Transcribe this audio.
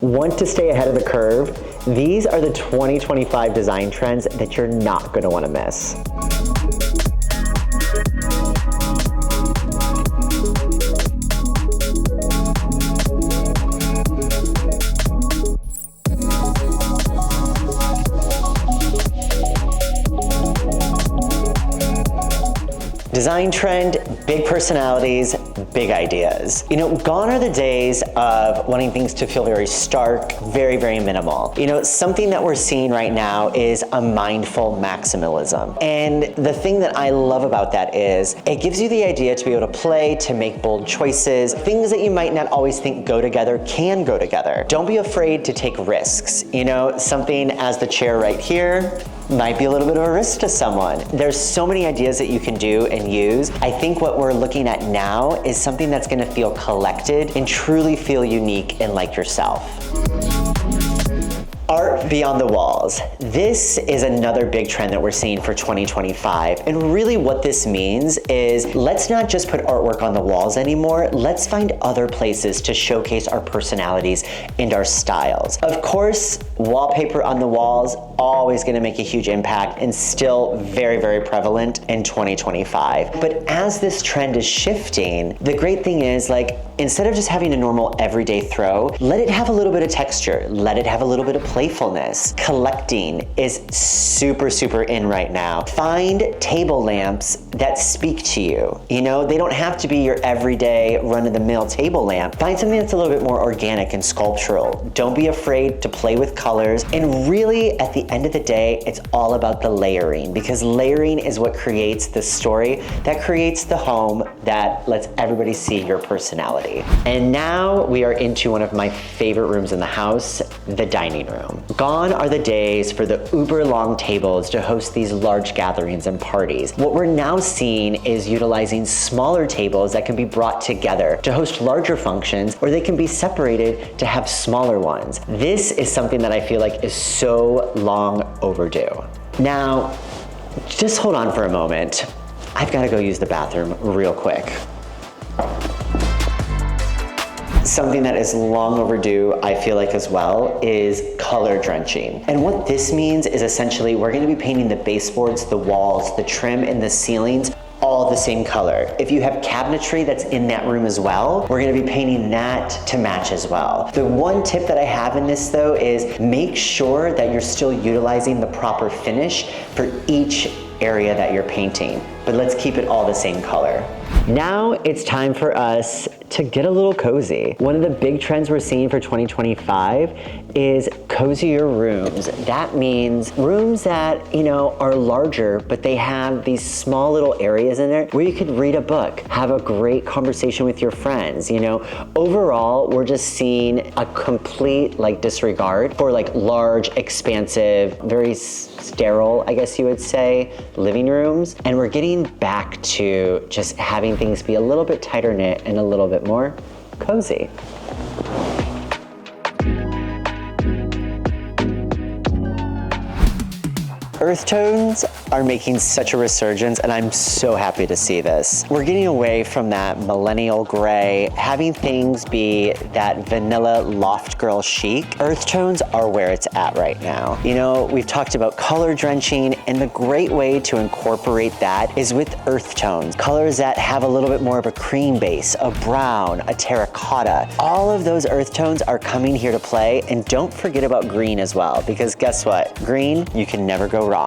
Want to stay ahead of the curve? These are the 2025 design trends that you're not going to want to miss. Design trend, big personalities, big ideas. You know, gone are the days of wanting things to feel very stark, very, very minimal. You know, something that we're seeing right now is a mindful maximalism. And the thing that I love about that is it gives you the idea to be able to play, to make bold choices. Things that you might not always think go together can go together. Don't be afraid to take risks. You know, something as the chair right here might be a little bit of a risk to someone. There's so many ideas that you can do and use. I think what we're looking at now is something that's gonna feel collected and truly feel unique and like yourself. Art beyond the walls. This is another big trend that we're seeing for 2025. And really what this means is let's not just put artwork on the walls anymore. Let's find other places to showcase our personalities and our styles. Of course, wallpaper on the walls, always gonna make a huge impact and still very, very prevalent in 2025. But as this trend is shifting, the great thing is instead of just having a normal everyday throw, let it have a little bit of texture. Let it have a little bit of playfulness. Collecting is super, super in right now. Find table lamps that speak to you. You know, they don't have to be your everyday run-of-the-mill table lamp. Find something that's a little bit more organic and sculptural. Don't be afraid to play with colors. And really, at the end of the day, it's all about the layering, because layering is what creates the story, that creates the home, that lets everybody see your personality. And now we are into one of my favorite rooms in the house, the dining room. Gone are the days for the uber long tables to host these large gatherings and parties. What we're now seeing is utilizing smaller tables that can be brought together to host larger functions, or they can be separated to have smaller ones. This is something that I feel like is so long overdue. Now, just hold on for a moment. I've got to go use the bathroom real quick. Something that is long overdue, I feel like as well, is color drenching. And what this means is essentially we're gonna be painting the baseboards, the walls, the trim, and the ceilings all the same color. If you have cabinetry that's in that room as well, we're gonna be painting that to match as well. The one tip that I have in this though is make sure that you're still utilizing the proper finish for each area that you're painting, but let's keep it all the same color. Now it's time for us to get a little cozy. One of the big trends we're seeing for 2025 is cozier rooms. That means rooms that, you know, are larger, but they have these small little areas in there where you could read a book, have a great conversation with your friends, you know. Overall, we're just seeing a complete disregard for large, expansive, very sterile, I guess you would say, living rooms. And we're getting back to just having things be a little bit tighter knit and a little bit more cozy. Earth tones are making such a resurgence, and I'm so happy to see this. We're getting away from that millennial gray, having things be that vanilla loft girl chic. Earth tones are where it's at right now. You know, we've talked about color drenching, and the great way to incorporate that is with earth tones. Colors that have a little bit more of a cream base, a brown, a terracotta. All of those earth tones are coming here to play, and don't forget about green as well, because guess what? Green, you can never go wrong.